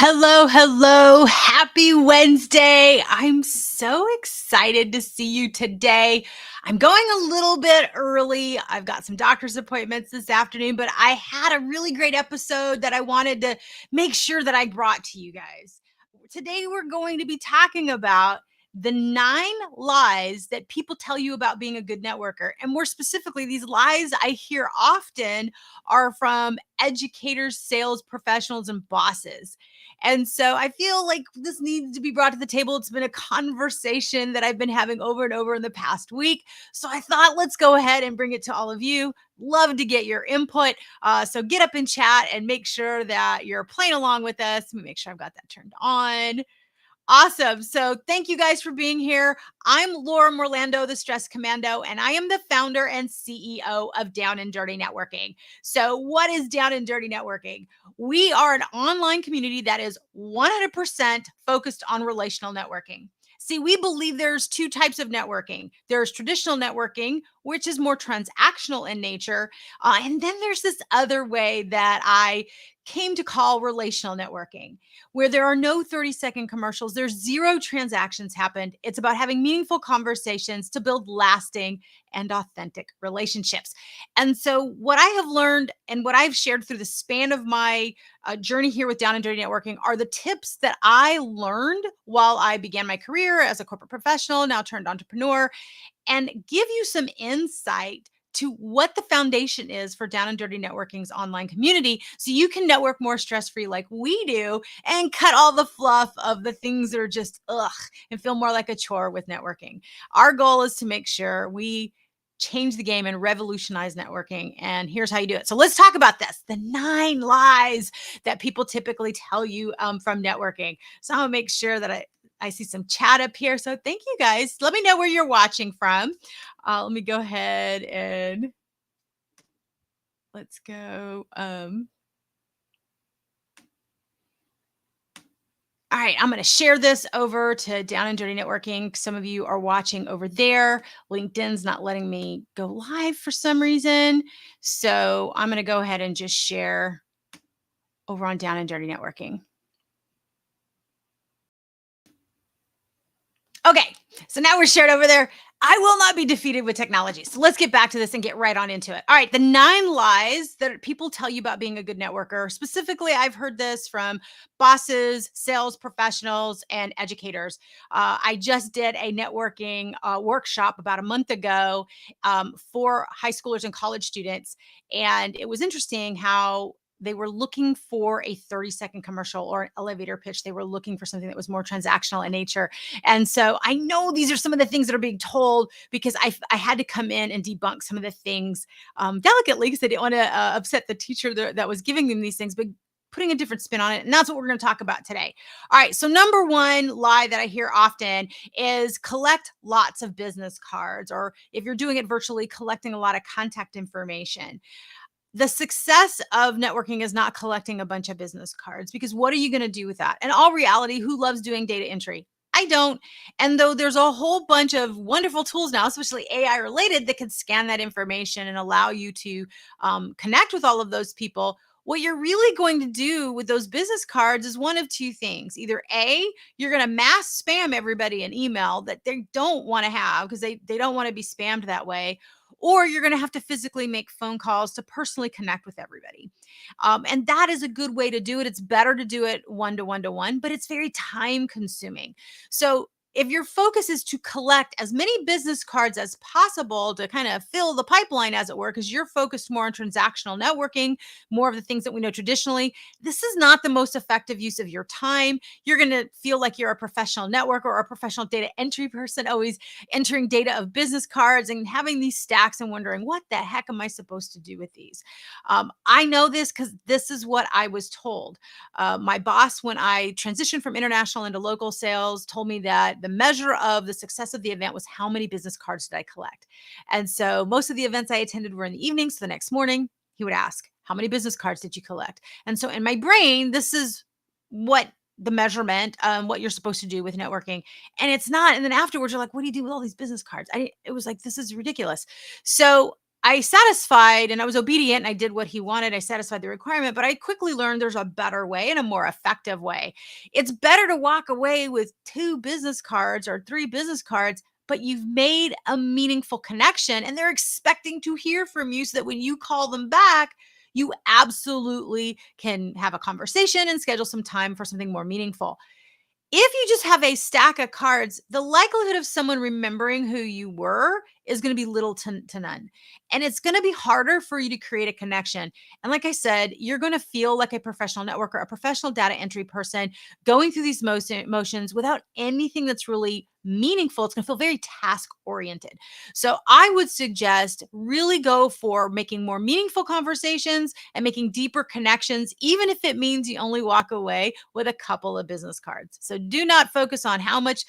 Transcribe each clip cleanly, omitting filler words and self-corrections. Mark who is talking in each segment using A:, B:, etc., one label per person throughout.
A: Hello, hello. Happy Wednesday. I'm so excited to see you today. I'm going a little bit early. I've got some doctor's appointments this afternoon, but I had a really great episode that I wanted to make sure that I brought to you guys. Today, we're going to be talking about the 9 lies that people tell you about being a good networker. And more specifically, these lies I hear often are from educators, sales professionals, and bosses. And so I feel like this needs to be brought to the table. It's been a conversation that I've been having over and over in the past week. So I thought, let's go ahead and bring it to all of you. Love to get your input. So get up and chat and make sure that you're playing along with us. Let me make sure I've got that turned on. Awesome. So thank you guys for being here. I'm Laura Morlando, the Stress Commando, and I am the founder and CEO of Down and Dirty Networking. So what is Down and Dirty Networking? We are an online community that is 100% focused on relational networking. See, we believe there's 2 types of networking. There's traditional networking, which is more transactional in nature. And then there's this other way that I came to call relational networking, where there are no 30-second commercials. There's zero transactions happened. It's about having meaningful conversations to build lasting and authentic relationships. And so, what I have learned and what I've shared through the span of my journey here with Down and Dirty Networking are the tips that I learned while I began my career as a corporate professional, now turned entrepreneur, and give you some insight to what the foundation is for Down and Dirty Networking's online community so you can network more stress free like we do and cut all the fluff of the things that are just ugh and feel more like a chore with networking. Our goal is to make sure we change the game and revolutionize networking. And here's how you do it. So let's talk about this, the 9 lies that people typically tell you from networking. So I'm gonna make sure that I see some chat up here. So thank you guys. Let me know where you're watching from. Let me go ahead and let's go. All right, I'm going to share this over to Down and Dirty Networking. Some of you are watching over there. LinkedIn's not letting me go live for some reason. So I'm going to go ahead and just share over on Down and Dirty Networking. Okay, so now we're shared over there. I will not be defeated with technology. So let's get back to this and get right on into it. All right, the 9 lies that people tell you about being a good networker. Specifically, I've heard this from bosses, sales professionals, and educators. I just did a networking workshop about a month ago for high schoolers and college students. And it was interesting how they were looking for a 30-second commercial or an elevator pitch. They were looking for something that was more transactional in nature. And so I know these are some of the things that are being told because I had to come in and debunk some of the things delicately because I didn't want to upset the teacher that was giving them these things, but putting a different spin on it. And that's what we're going to talk about today. All right. So, number 1 lie that I hear often is collect lots of business cards, or if you're doing it virtually, collecting a lot of contact information. The success of networking is not collecting a bunch of business cards, because what are you going to do with that? In all reality, who loves doing data entry? I don't. And though there's a whole bunch of wonderful tools now, especially AI related, that can scan that information and allow you to connect with all of those people. What you're really going to do with those business cards is one of 2 things. Either A, you're going to mass spam everybody an email that they don't want to have because they don't want to be spammed that way, or you're going to have to physically make phone calls to personally connect with everybody. And that is a good way to do it. It's better to do it one to one to one, but it's very time consuming. So if your focus is to collect as many business cards as possible to kind of fill the pipeline, as it were, because you're focused more on transactional networking, more of the things that we know traditionally, this is not the most effective use of your time. You're going to feel like you're a professional networker or a professional data entry person, always entering data of business cards and having these stacks and wondering, what the heck am I supposed to do with these? I know this because this is what I was told. My boss, when I transitioned from international into local sales, told me that the measure of the success of the event was how many business cards did I collect. And so most of the events I attended were in the evening. So the next morning, he would ask, how many business cards did you collect? And so in my brain, this is what the measurement, what you're supposed to do with networking. And it's not. And then afterwards, you're like, what do you do with all these business cards? It was like, this is ridiculous. So I satisfied and I was obedient and I did what he wanted. I satisfied the requirement, but I quickly learned there's a better way and a more effective way. It's better to walk away with two business cards or three business cards, but you've made a meaningful connection and they're expecting to hear from you so that when you call them back, you absolutely can have a conversation and schedule some time for something more meaningful. If you just have a stack of cards, the likelihood of someone remembering who you were is going to be little to none. And it's going to be harder for you to create a connection. And like I said, you're going to feel like a professional networker, a professional data entry person going through these motions without anything that's really meaningful. It's going to feel very task oriented. So I would suggest really go for making more meaningful conversations and making deeper connections, even if it means you only walk away with a couple of business cards. So do not focus on how much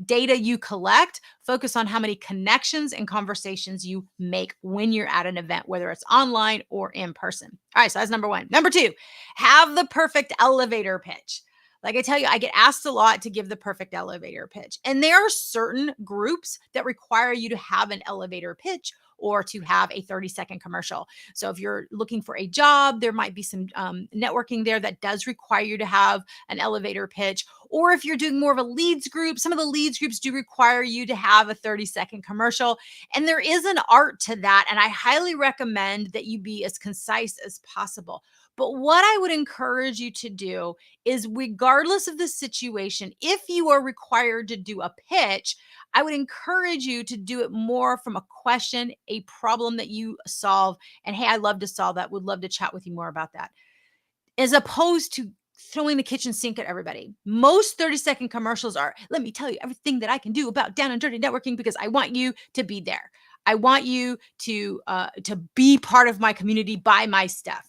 A: data you collect, focus on how many connections and conversations you make when you're at an event, whether it's online or in person. All right, so that's number one. Number two, have the perfect elevator pitch. Like I tell you, I get asked a lot to give the perfect elevator pitch. And there are certain groups that require you to have an elevator pitch or to have a 30-second commercial. So if you're looking for a job, there might be some networking there that does require you to have an elevator pitch. Or if you're doing more of a leads group, some of the leads groups do require you to have a 30-second commercial. And there is an art to that. And I highly recommend that you be as concise as possible. But what I would encourage you to do is, regardless of the situation, if you are required to do a pitch, I would encourage you to do it more from a question, a problem that you solve. And hey, I love to solve that. Would love to chat with you more about that. As opposed to throwing the kitchen sink at everybody. Most 30-second commercials are, let me tell you everything that I can do about down and dirty networking because I want you to be there. I want you to be part of my community, buy my stuff.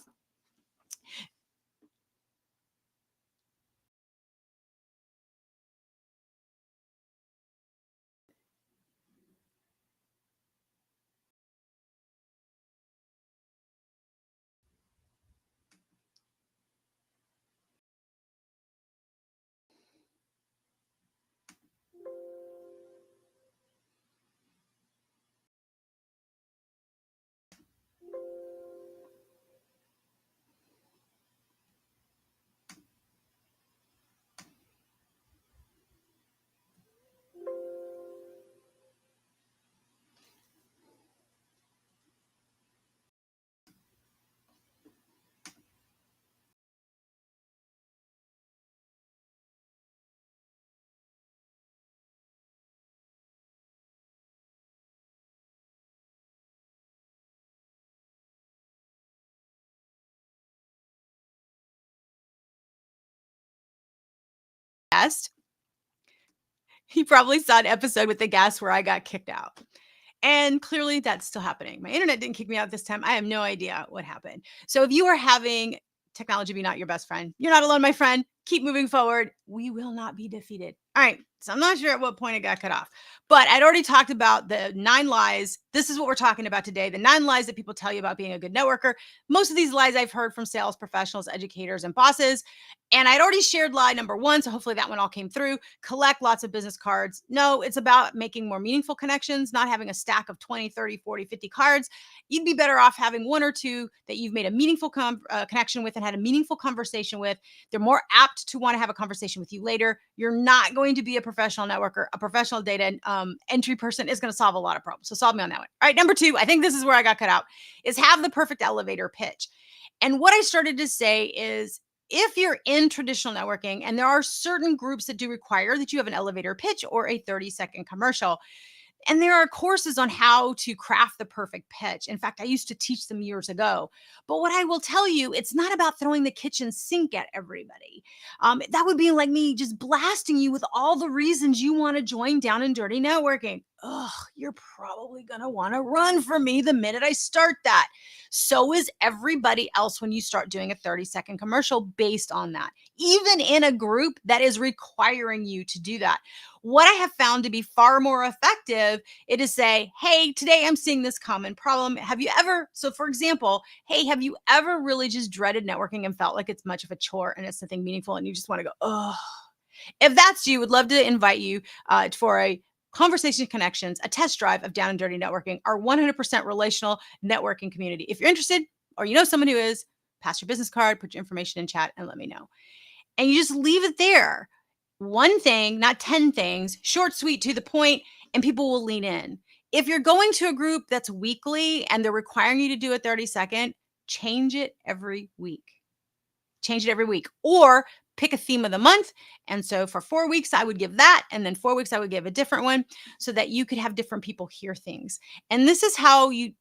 A: Guest. He probably saw an episode with the guest where I got kicked out. And clearly that's still happening. My internet didn't kick me out this time. I have no idea what happened. So if you are having technology be not your best friend, you're not alone, my friend. Keep moving forward. We will not be defeated. All right. So I'm not sure at what point it got cut off, but I'd already talked about the 9 lies. This is what we're talking about today. The 9 lies that people tell you about being a good networker. Most of these lies I've heard from sales professionals, educators, and bosses. And I'd already shared lie number one. So hopefully that one all came through. Collect lots of business cards. No, it's about making more meaningful connections, not having a stack of 20, 30, 40, 50 cards. You'd be better off having one or two that you've made a meaningful connection with and had a meaningful conversation with. They're more apt to want to have a conversation with you later. You're not going to be a professional networker. A professional data entry person is going to solve a lot of problems. So solve me on that one. All right, number two, I think this is where I got cut out, is have the perfect elevator pitch. And what I started to say is, if you're in traditional networking and there are certain groups that do require that you have an elevator pitch or a 30-second commercial, and there are courses on how to craft the perfect pitch. In fact, I used to teach them years ago. But what I will tell you, it's not about throwing the kitchen sink at everybody. That would be like me just blasting you with all the reasons you want to join down and dirty networking. Ugh, you're probably going to want to run from me the minute I start that. So is everybody else when you start doing a 30-second commercial based on that, even in a group that is requiring you to do that. What I have found to be far more effective, it is say, hey, today I'm seeing this common problem. Have you ever, so for example, hey, have you ever really just dreaded networking and felt like it's much of a chore and it's something meaningful and you just want to go, oh, if that's you, would love to invite you for a Conversation Connections, a test drive of Down and Dirty Networking, our 100% relational networking community. If you're interested or you know someone who is, pass your business card, put your information in chat, and let me know. And you just leave it there. One thing, not 10 things, short, sweet, to the point, and people will lean in. If you're going to a group that's weekly and they're requiring you to do a 30-second, change it every week. Change it every week, or pick a theme of the month. And so for 4 weeks, I would give that. And then 4 weeks, I would give a different one so that you could have different people hear things. And this is how you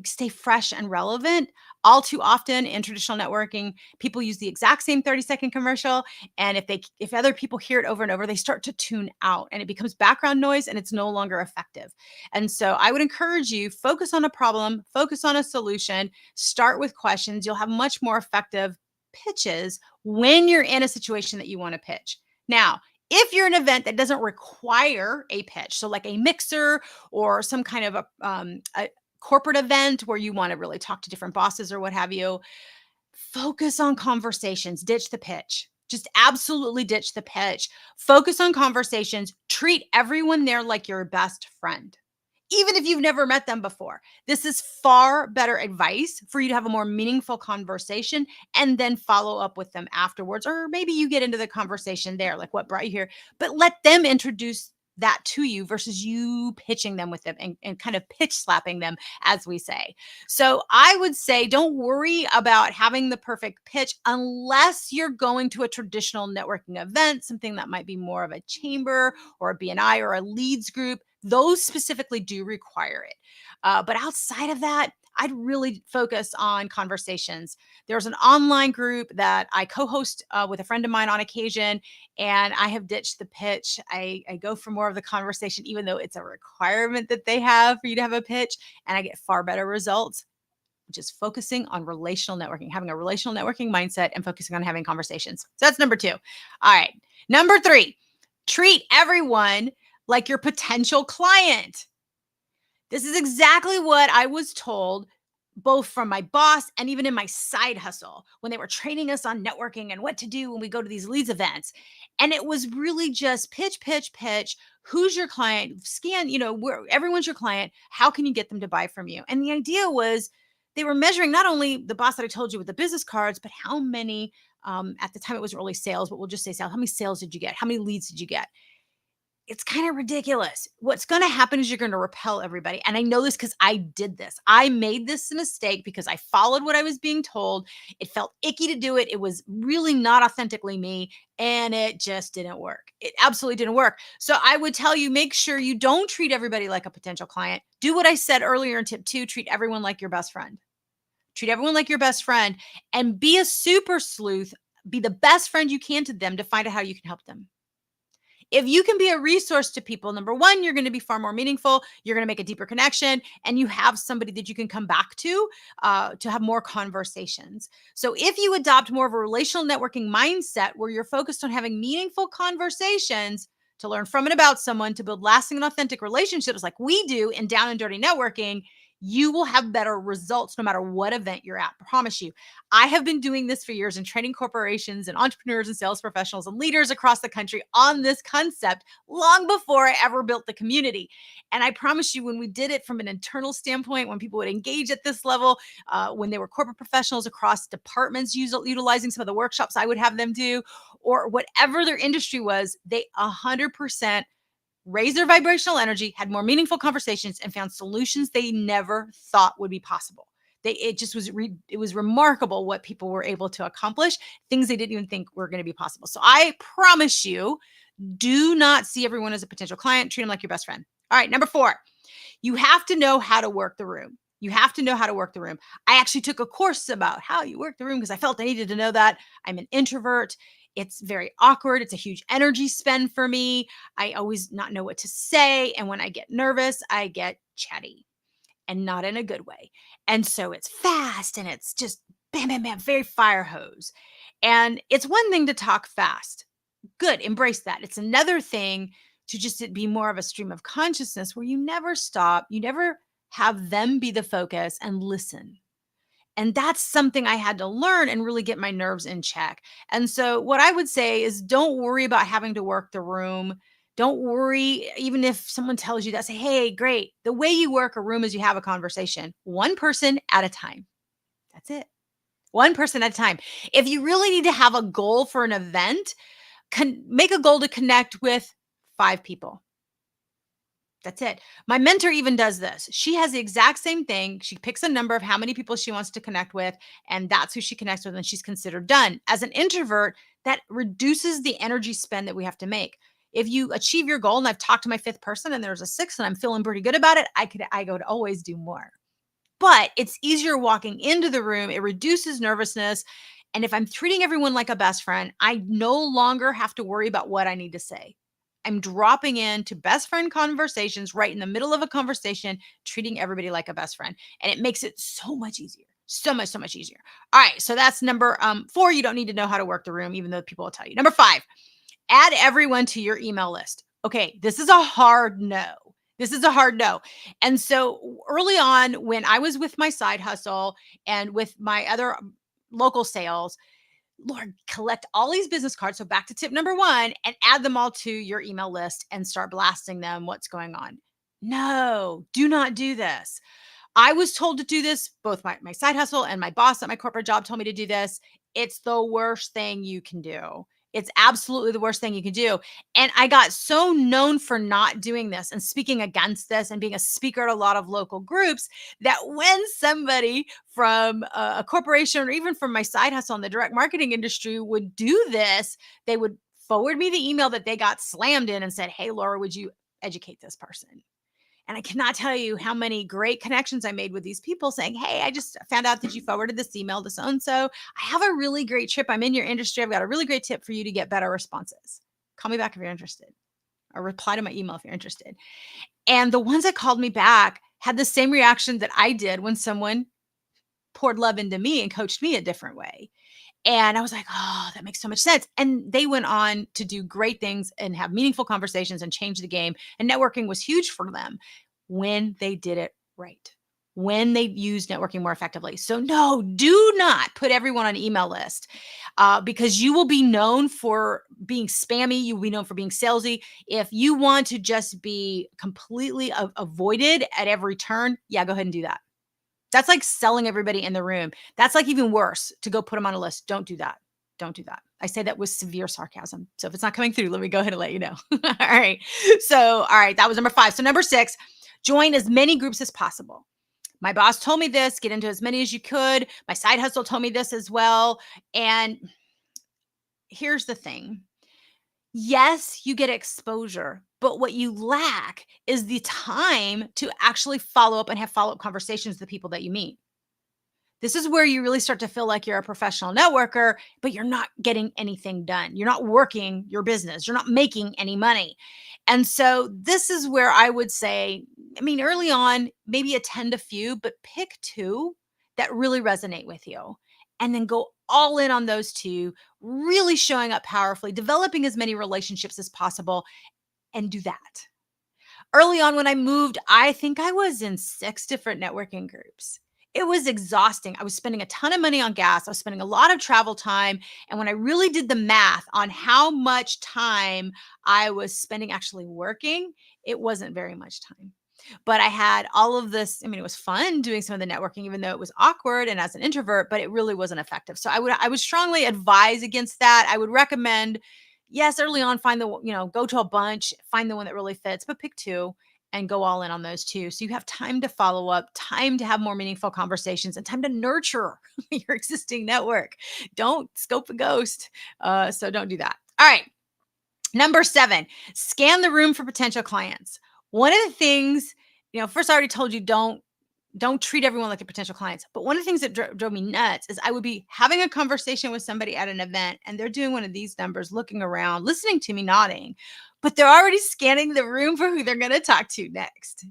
A: stay fresh and relevant. All too often in traditional networking, people use the exact same 30-second commercial. And if other people hear it over and over, they start to tune out and it becomes background noise and it's no longer effective. And so I would encourage you, focus on a problem, focus on a solution, start with questions. You'll have much more effective pitches when you're in a situation that you want to pitch. Now, if you're an event that doesn't require a pitch, so like a mixer or some kind of a corporate event where you want to really talk to different bosses or what have you, focus on conversations, ditch the pitch. Just absolutely ditch the pitch. Focus on conversations. Treat everyone there like your best friend, even if you've never met them before. This is far better advice for you to have a more meaningful conversation and then follow up with them afterwards. Or maybe you get into the conversation there, like what brought you here, but let them introduce that to you versus you pitching them with them and kind of pitch slapping them, as we say. So I would say don't worry about having the perfect pitch unless you're going to a traditional networking event, something that might be more of a chamber or a BNI or a leads group. Those specifically do require it. But outside of that, I'd really focus on conversations. There's an online group that I co-host with a friend of mine on occasion, and I have ditched the pitch. I go for more of the conversation, even though it's a requirement that they have for you to have a pitch, and I get far better results, which is focusing on relational networking, having a relational networking mindset and focusing on having conversations. So that's number 2. All right. Number 3, treat everyone like your potential client. This is exactly what I was told both from my boss and even in my side hustle when they were training us on networking and what to do when we go to these leads events. And it was really just pitch, pitch, pitch. Who's your client? Scan, where everyone's your client. How can you get them to buy from you? And the idea was they were measuring not only the boss that I told you with the business cards, but how many, at the time it was early sales, but we'll just say sales. How many sales did you get? How many leads did you get? It's kind of ridiculous. What's going to happen is you're going to repel everybody. And I know this because I did this. I made this mistake because I followed what I was being told. It felt icky to do it. It was really not authentically me. And it just didn't work. It absolutely didn't work. So I would tell you, make sure you don't treat everybody like a potential client. Do what I said earlier in tip 2, treat everyone like your best friend. Treat everyone like your best friend and be a super sleuth. Be the best friend you can to them to find out how you can help them. If you can be a resource to people, number 1, you're going to be far more meaningful. You're going to make a deeper connection, and you have somebody that you can come back to have more conversations. So if you adopt more of a relational networking mindset where you're focused on having meaningful conversations to learn from and about someone, to build lasting and authentic relationships like we do in Down and Dirty Networking, you will have better results no matter what event you're at. I promise you. I have been doing this for years and training corporations and entrepreneurs and sales professionals and leaders across the country on this concept long before I ever built the community. And I promise you, when we did it from an internal standpoint, when people would engage at this level, when they were corporate professionals across departments utilizing some of the workshops I would have them do, or whatever their industry was, they 100% raised their vibrational energy, had more meaningful conversations, and found solutions they never thought would be possible. It was remarkable what people were able to accomplish, things they didn't even think were going to be possible. So I promise you, do not see everyone as a potential client. Treat them like your best friend. All right, number 4, you have to know how to work the room. You have to know how to work the room. I actually took a course about how you work the room because I felt I needed to know that. I'm an introvert. It's very awkward. It's a huge energy spend for me. I always not know what to say. And when I get nervous, I get chatty and not in a good way. And so it's fast and it's just bam, bam, bam, very fire hose. And it's one thing to talk fast. Good. Embrace that. It's another thing to just be more of a stream of consciousness where you never stop. You never have them be the focus and listen. And that's something I had to learn and really get my nerves in check. And so what I would say is don't worry about having to work the room. Don't worry, even if someone tells you that, say, hey, great. The way you work a room is you have a conversation, one person at a time. That's it. One person at a time. If you really need to have a goal for an event, make a goal to connect with 5 people. That's it. My mentor even does this. She has the exact same thing. She picks a number of how many people she wants to connect with, and that's who she connects with, and she's considered done. As an introvert, that reduces the energy spend that we have to make. If you achieve your goal, and I've talked to my 5th person and there's a 6th and I'm feeling pretty good about it, I could always do more. But it's easier walking into the room. It reduces nervousness. And if I'm treating everyone like a best friend, I no longer have to worry about what I need to say. I'm dropping into best friend conversations right in the middle of a conversation, treating everybody like a best friend. And it makes it so much easier. So much easier. All right. So that's number 4. You don't need to know how to work the room, even though people will tell you. Number 5, add everyone to your email list. Okay. This is a hard no. This is a hard no. And so early on, when I was with my side hustle and with my other local sales, Lord, collect all these business cards. So back to tip number 1 and add them all to your email list and start blasting them what's going on. No, do not do this. I was told to do this. Both my side hustle and my boss at my corporate job told me to do this. It's the worst thing you can do. It's absolutely the worst thing you can do. And I got so known for not doing this and speaking against this and being a speaker at a lot of local groups that when somebody from a corporation or even from my side hustle in the direct marketing industry would do this, they would forward me the email that they got slammed in and said, hey, Laura, would you educate this person? And I cannot tell you how many great connections I made with these people saying, hey, I just found out that you forwarded this email to so-and-so. I have a really great tip. I'm in your industry. I've got a really great tip for you to get better responses. Call me back if you're interested, or reply to my email if you're interested. And the ones that called me back had the same reaction that I did when someone poured love into me and coached me a different way. And I was like, oh, that makes so much sense. And they went on to do great things and have meaningful conversations and change the game. And networking was huge for them when they did it right, when they used networking more effectively. So no, do not put everyone on an email list because you will be known for being spammy. You will be known for being salesy. If you want to just be completely avoided at every turn, yeah, go ahead and do that. That's like selling everybody in the room. That's like even worse to go put them on a list. Don't do that. Don't do that. I say that with severe sarcasm. So if it's not coming through, let me go ahead and let you know. All right. So, all right. That was number 5. So number 6, join as many groups as possible. My boss told me this, get into as many as you could. My side hustle told me this as well. And here's the thing. Yes, you get exposure, but what you lack is the time to actually follow up and have follow-up conversations with the people that you meet. This is where you really start to feel like you're a professional networker, but you're not getting anything done. You're not working your business. You're not making any money. And so this is where I would say, I mean, early on, maybe attend a few, but pick 2 that really resonate with you. And then go all in on those 2, really showing up powerfully, developing as many relationships as possible, and do that. Early on when I moved, I think I was in 6 different networking groups. It was exhausting. I was spending a ton of money on gas. I was spending a lot of travel time. And when I really did the math on how much time I was spending actually working, it wasn't very much time. But I had all of this. I mean, it was fun doing some of the networking, even though it was awkward and as an introvert, but it really wasn't effective. So I would strongly advise against that. I would recommend, yes, early on, find go to a bunch, find the one that really fits, but pick 2 and go all in on those 2. So you have time to follow up, time to have more meaningful conversations, and time to nurture your existing network. Don't scope a ghost. So don't do that. All right. Number 7, scan the room for potential clients. One of the things, first I already told you, don't treat everyone like a potential clients. But one of the things that drove me nuts is I would be having a conversation with somebody at an event and they're doing one of these numbers, looking around, listening to me, nodding, but they're already scanning the room for who they're going to talk to next.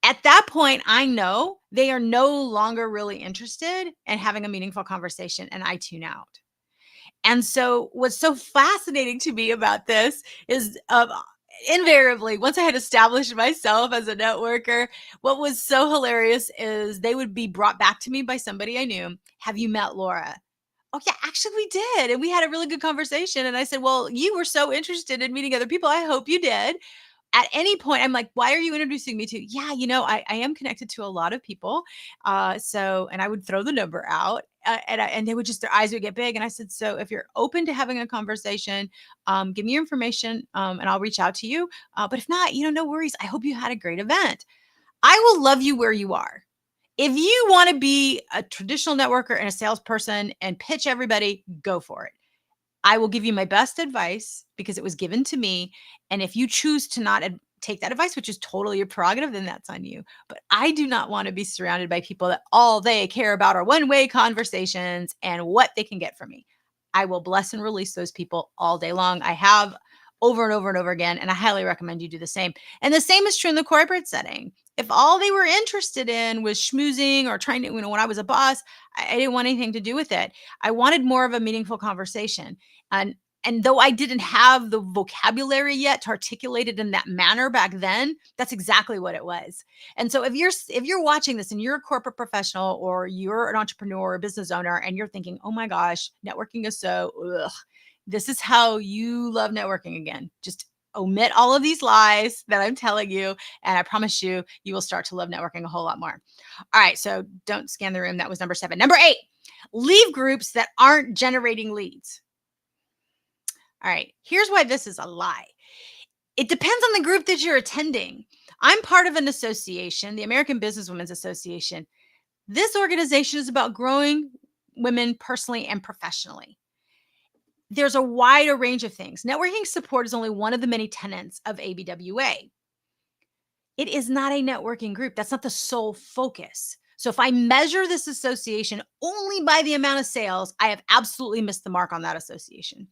A: At that point, I know they are no longer really interested in having a meaningful conversation, and I tune out. And so what's so fascinating to me about this is invariably, once I had established myself as a networker, what was so hilarious is they would be brought back to me by somebody I knew. Have you met Laura? Oh, yeah, actually, we did. And we had a really good conversation. And I said, well, you were so interested in meeting other people. I hope you did. At any point, I'm like, why are you introducing me to? Yeah, I am connected to a lot of people. And I would throw the number out. And they would just, their eyes would get big. And I said, so if you're open to having a conversation, give me your information and I'll reach out to you. But if not, no worries. I hope you had a great event. I will love you where you are. If you want to be a traditional networker and a salesperson and pitch everybody, go for it. I will give you my best advice because it was given to me. And if you choose to not take that advice, which is totally your prerogative, then that's on you. But I do not want to be surrounded by people that all they care about are one-way conversations and what they can get from me. I will bless and release those people all day long. I have over and over and over again, and I highly recommend you do the same. And the same is true in the corporate setting. If all they were interested in was schmoozing or trying to, when I was a boss, I didn't want anything to do with it. I wanted more of a meaningful conversation. And and though I didn't have the vocabulary yet to articulate it in that manner back then, that's exactly what it was. And so if you're watching this and you're a corporate professional or you're an entrepreneur or a business owner and you're thinking, "Oh my gosh, networking is so ugh," this is how you love networking again. Just omit all of these lies that I'm telling you, and I promise you, you will start to love networking a whole lot more. All right, so don't scan the room. That was number 7. Number 8, leave groups that aren't generating leads. All right, here's why this is a lie. It depends on the group that you're attending. I'm part of an association, the American Businesswomen's Association. This organization is about growing women personally and professionally. There's a wider range of things. Networking support is only one of the many tenets of ABWA. It is not a networking group. That's not the sole focus. So if I measure this association only by the amount of sales, I have absolutely missed the mark on that association.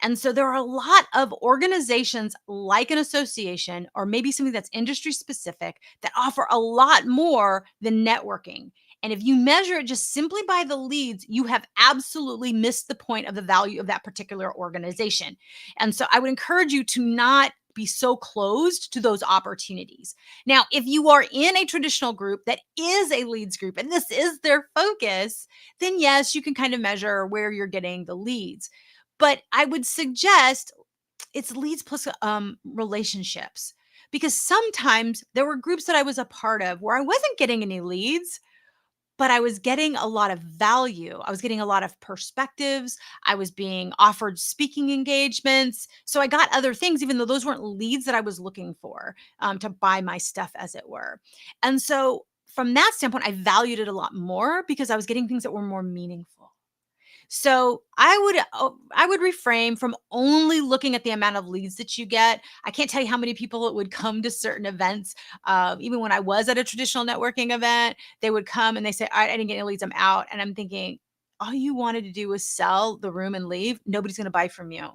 A: And so there are a lot of organizations like an association or maybe something that's industry specific that offer a lot more than networking. And if you measure it just simply by the leads, you have absolutely missed the point of the value of that particular organization. And so I would encourage you to not be so closed to those opportunities. Now, if you are in a traditional group that is a leads group and this is their focus, then yes, you can kind of measure where you're getting the leads. But I would suggest it's leads plus relationships because sometimes there were groups that I was a part of where I wasn't getting any leads, but I was getting a lot of value. I was getting a lot of perspectives. I was being offered speaking engagements. So I got other things, even though those weren't leads that I was looking for to buy my stuff, as it were. And so from that standpoint, I valued it a lot more because I was getting things that were more meaningful. So I would refrain from only looking at the amount of leads that you get. I can't tell you how many people would come to certain events. Even when I was at a traditional networking event, they would come and they say, I didn't get any leads, I'm out." And I'm thinking, all you wanted to do was sell the room and leave. Nobody's going to buy from you.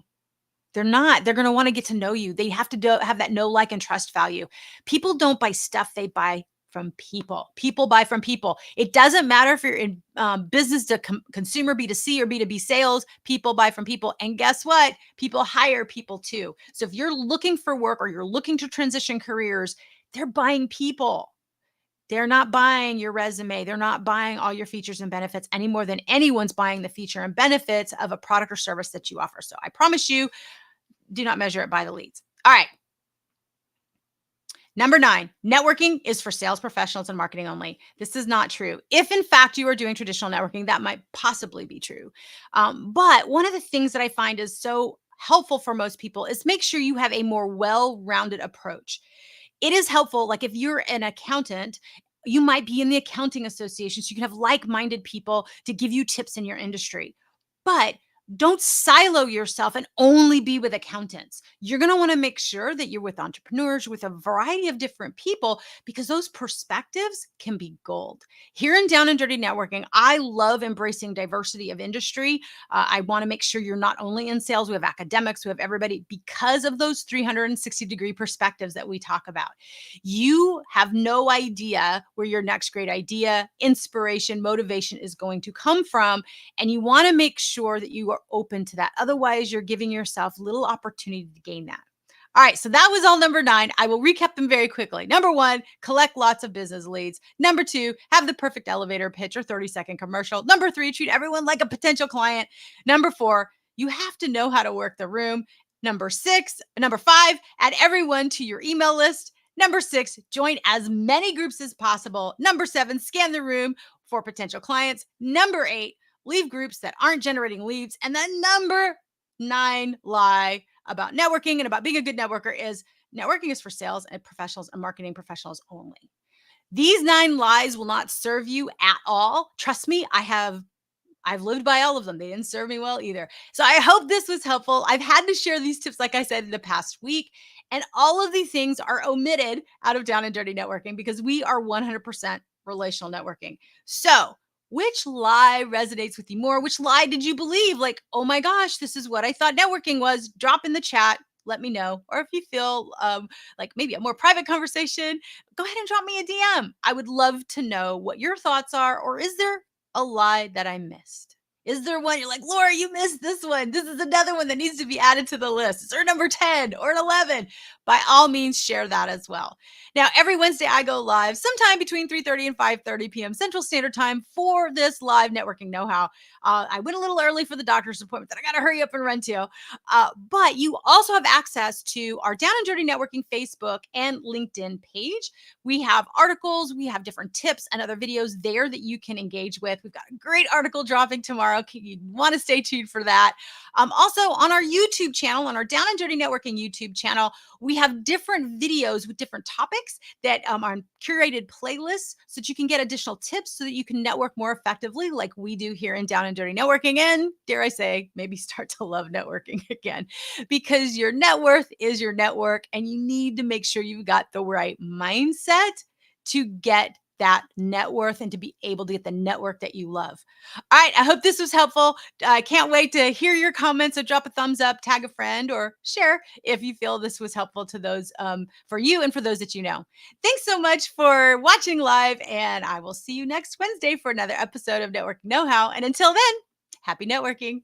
A: They're not. They're going to want to get to know you. They have to have that know, like, and trust value. People don't buy stuff, they buy from people. People buy from people. It doesn't matter if you're in business to consumer, B2C or B2B sales, people buy from people. And guess what? People hire people too. So if you're looking for work or you're looking to transition careers, they're buying people. They're not buying your resume. They're not buying all your features and benefits any more than anyone's buying the feature and benefits of a product or service that you offer. So I promise you, do not measure it by the leads. All right. Number 9, networking is for sales professionals and marketing only. This is not true. If in fact you are doing traditional networking, that might possibly be true. But one of the things that I find is so helpful for most people is make sure you have a more well-rounded approach. It is helpful, like if you're an accountant, you might be in the accounting association, so you can have like-minded people to give you tips in your industry. But don't silo yourself and only be with accountants. You're going to want to make sure that you're with entrepreneurs, with a variety of different people, because those perspectives can be gold. Here in Down and Dirty Networking, I love embracing diversity of industry. I want to make sure you're not only in sales, we have academics, we have everybody, because of those 360-degree perspectives that we talk about. You have no idea where your next great idea, inspiration, motivation is going to come from. And you want to make sure that you are open to that. Otherwise, you're giving yourself little opportunity to gain that. All right, so that was all number 9. I will recap them very quickly. Number 1, collect lots of business leads. Number 2, have the perfect elevator pitch or 30-second commercial. Number 3, treat everyone like a potential client. Number 4, you have to know how to work the room. Number 5, add everyone to your email list. Number 6, join as many groups as possible. Number 7, scan the room for potential clients. Number 8, leave groups that aren't generating leads. And then number 9 lie about networking and about being a good networker is networking is for sales and professionals and marketing professionals only. These 9 lies will not serve you at all. Trust me, I've lived by all of them. They didn't serve me well either. So I hope this was helpful. I've had to share these tips, like I said, in the past week. And all of these things are omitted out of Down and Dirty Networking because we are 100% relational networking. So, which lie resonates with you more? Which lie did you believe? Like, oh my gosh, this is what I thought networking was. Drop in the chat. Let me know. Or if you feel like maybe a more private conversation, go ahead and drop me a DM. I would love to know what your thoughts are. Or is there a lie that I missed? Is there one you're like, Laura, you missed this one? This is another one that needs to be added to the list. Is there number 10 or an 11? By all means, share that as well. Now, every Wednesday, I go live sometime between 3:30 and 5:30 p.m. Central Standard Time for this live networking know-how. I went a little early for the doctor's appointment that I got to hurry up and run to. But you also have access to our Down and Dirty Networking Facebook and LinkedIn page. We have articles, we have different tips and other videos there that you can engage with. We've got a great article dropping tomorrow. You want to stay tuned for that. Also, on our YouTube channel, on our Down and Dirty Networking YouTube channel, we have different videos with different topics that are curated playlists so that you can get additional tips so that you can network more effectively, like we do here in Down and Dirty Networking. And dare I say, maybe start to love networking again, because your net worth is your network, and you need to make sure you've got the right mindset to get that net worth and to be able to get the network that you love. All right. I hope this was helpful. I can't wait to hear your comments. So drop a thumbs up, tag a friend, or share if you feel this was helpful to those for you and for those that you know. Thanks so much for watching live, and I will see you next Wednesday for another episode of Networking Know How. And until then, happy networking.